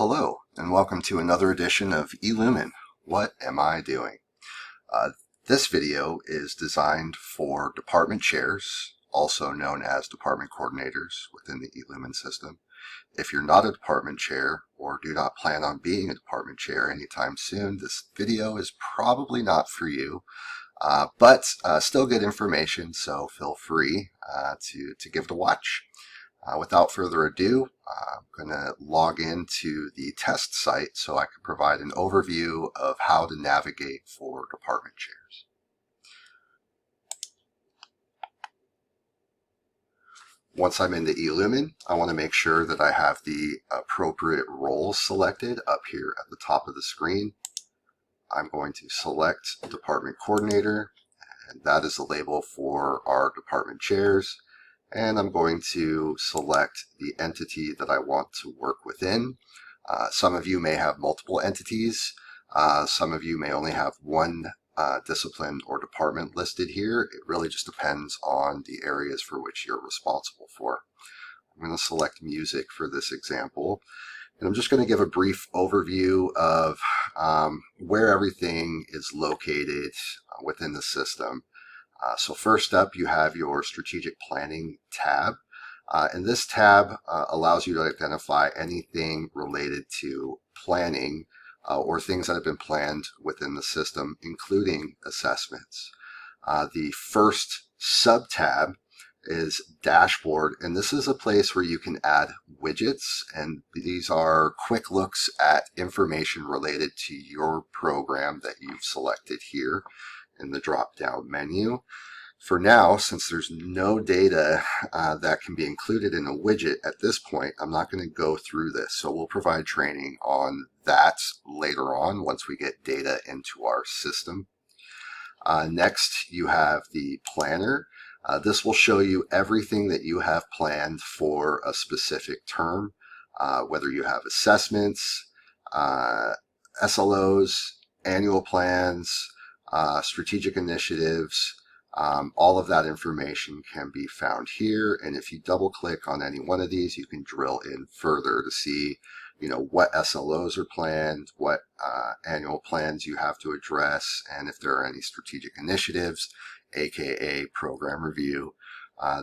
Hello, and welcome to another edition of eLumen. What am I doing? This video is designed for department chairs, also known as department coordinators within the eLumen system. If you're not a department chair or do not plan on being a department chair anytime soon, this video is probably not for you. But still good information, so feel free to give it a watch. Without further ado, I'm going to log into the test site so I can provide an overview of how to navigate for department chairs. Once I'm in the eLumen, I want to make sure that I have the appropriate roles selected up here at the top of the screen. I'm going to select Department Coordinator, and that is the label for our department chairs. And I'm going to select the entity that I want to work within. Some of you may have multiple entities. Some of you may only have one discipline or department listed here. It really just depends on the areas for which you're responsible for. I'm going to select music for this example. And I'm just going to give a brief overview of where everything is located within the system. So first up, you have your strategic planning tab. And this tab allows you to identify anything related to planning or things that have been planned within the system, including assessments. The first sub-tab is dashboard, and this is a place where you can add widgets, and these are quick looks at information related to your program that you've selected here in the drop-down menu. For now, since there's no data that can be included in a widget at this point, I'm not going to go through this. So we'll provide training on that later on once we get data into our system. Next, you have the planner. This will show you everything that you have planned for a specific term, whether you have assessments, SLOs, annual plans, strategic initiatives. All of that information can be found here, and if you double click on any one of these, you can drill in further to see what SLOs are planned, what annual plans you have to address, and if there are any strategic initiatives, aka program review,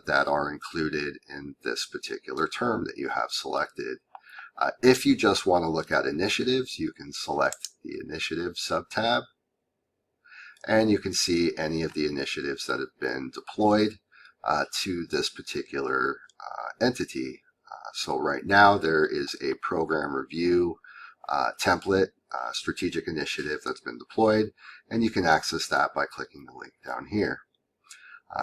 that are included in this particular term that you have selected. If you just want to look at initiatives, you can select the initiative sub-tab, and you can see any of the initiatives that have been deployed to this particular entity. So right now there is a program review template, strategic initiative that's been deployed, and you can access that by clicking the link down here.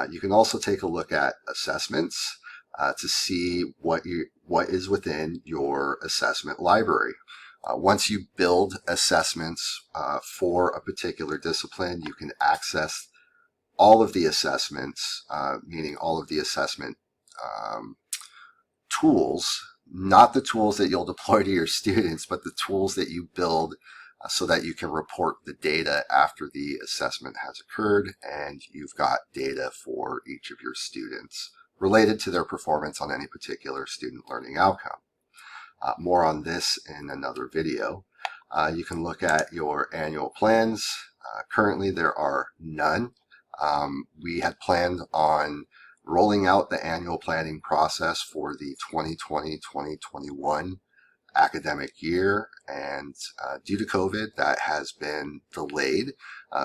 You can also take a look at assessments to see what is within your assessment library. Once you build assessments for a particular discipline, you can access all of the assessments, meaning all of the assessment tools, not the tools that you'll deploy to your students, but the tools that you build so that you can report the data after the assessment has occurred, and you've got data for each of your students related to their performance on any particular student learning outcome. More on this in another video. You can look at your annual plans. Currently there are none. We had planned on rolling out the annual planning process for the 2020-2021 academic year, and due to COVID that has been delayed.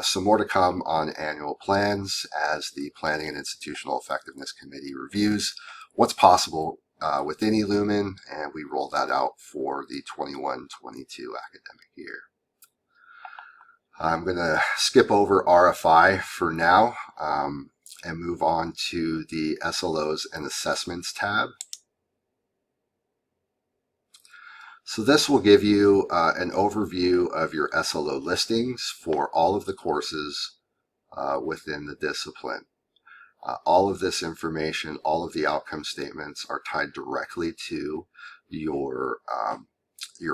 So more to come on annual plans as the Planning and Institutional Effectiveness Committee reviews what's possible within eLumen, and we roll that out for the 21-22 academic year. I'm going to skip over RFI for now and move on to the SLOs and Assessments tab. So this will give you an overview of your SLO listings for all of the courses within the discipline. All of this information, all of the outcome statements are tied directly to your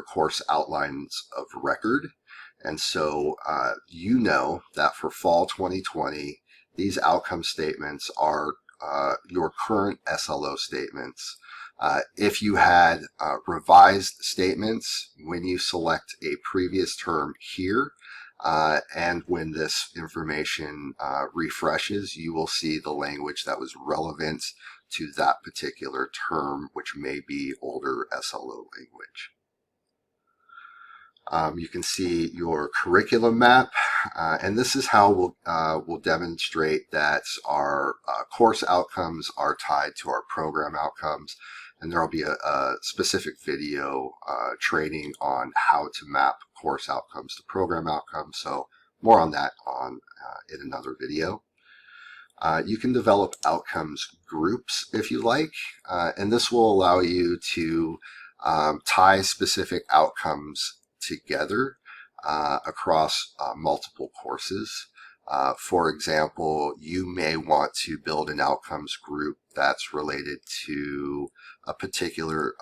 course outlines of record. And so you know that for fall 2020, these outcome statements are your current SLO statements If you had revised statements when you select a previous term here, and when this information refreshes, you will see the language that was relevant to that particular term, which may be older SLO language. You can see your curriculum map, and this is how we'll demonstrate that our course outcomes are tied to our program outcomes. And there will be a specific video training on how to map course outcomes to program outcomes. So more on that in another video. You can develop outcomes groups if you like, and this will allow you to tie specific outcomes together across multiple courses. For example, you may want to build an outcomes group that's related to a particular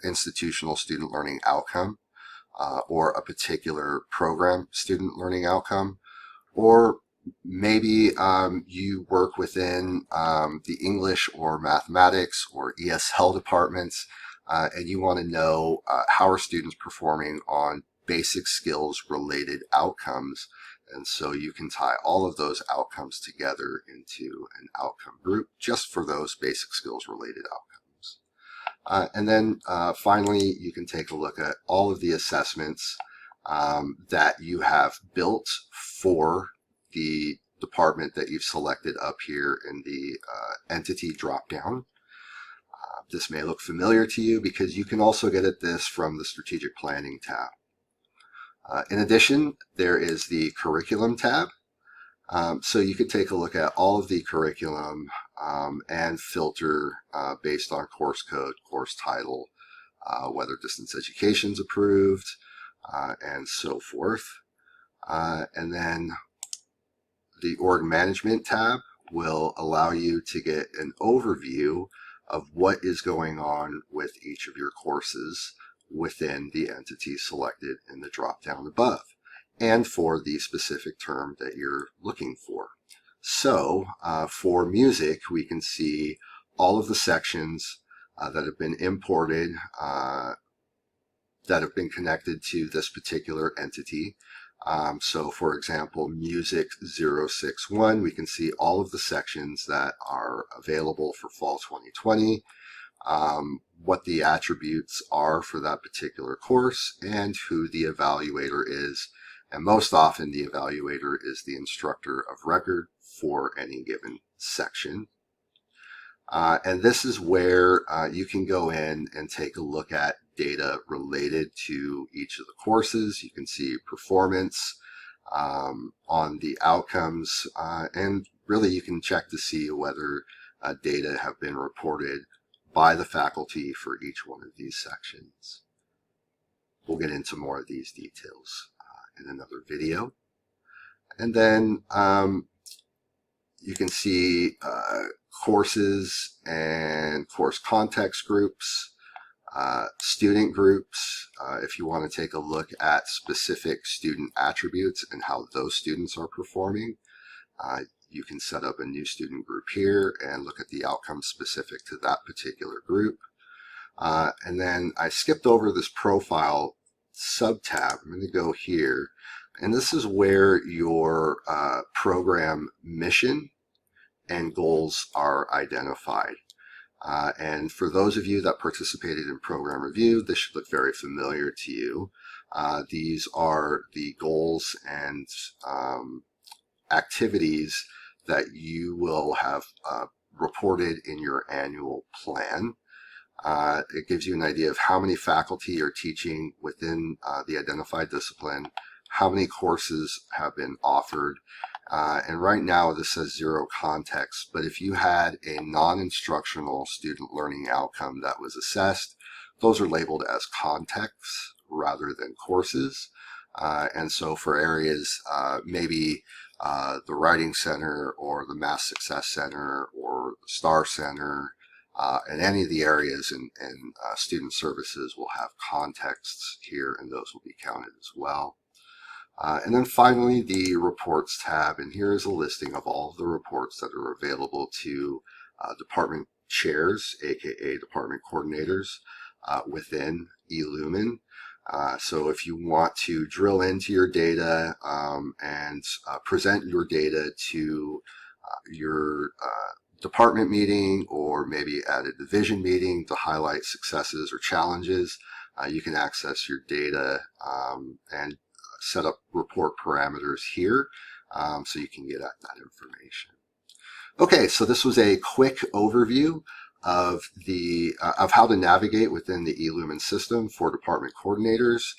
institutional student learning outcome or a particular program student learning outcome, or maybe you work within the English or mathematics or ESL departments, and you want to know how are students performing on basic skills related outcomes. And so you can tie all of those outcomes together into an outcome group just for those basic skills related outcomes. And then finally, you can take a look at all of the assessments that you have built for the department that you've selected up here in the entity dropdown. This may look familiar to you because you can also get at this from the strategic planning tab. In addition, there is the curriculum tab. So you could take a look at all of the curriculum and filter based on course code, course title, whether distance education is approved, and so forth. And then the org management tab will allow you to get an overview of what is going on with each of your courses within the entity selected in the drop-down above, and for the specific term that you're looking for. So for music, we can see all of the sections that have been imported that have been connected to this particular entity. So for example, Music 061, we can see all of the sections that are available for fall 2020, what the attributes are for that particular course, and who the evaluator is. And most often the evaluator is the instructor of record for any given section. And this is where you can go in and take a look at data related to each of the courses. You can see performance on the outcomes, and really you can check to see whether data have been reported by the faculty for each one of these sections. We'll get into more of these details in another video. And then you can see courses and course context groups, student groups, if you want to take a look at specific student attributes and how those students are performing. You can set up a new student group here and look at the outcomes specific to that particular group. And then I skipped over this profile sub-tab. I'm going to go here, and this is where your program mission and goals are identified. And for those of you that participated in program review, this should look very familiar to you. These are the goals and activities that you will have reported in your annual plan. It gives you an idea of how many faculty are teaching within the identified discipline, how many courses have been offered, and right now this says 0 context, but if you had a non-instructional student learning outcome that was assessed, those are labeled as contexts rather than courses. And so for areas, maybe the Writing Center or the Math Success Center or the STAR Center, and any of the areas in student services will have contexts here, and those will be counted as well. And then finally, the Reports tab, and here is a listing of all of the reports that are available to department chairs, aka department coordinators, within eLumen. So if you want to drill into your data and present your data to your department meeting, or maybe at a division meeting to highlight successes or challenges, you can access your data and set up report parameters here so you can get at that information. Okay, so this was a quick overview of of how to navigate within the eLumen system for department coordinators.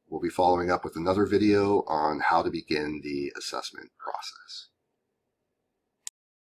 We'll be following up with another video on how to begin the assessment process.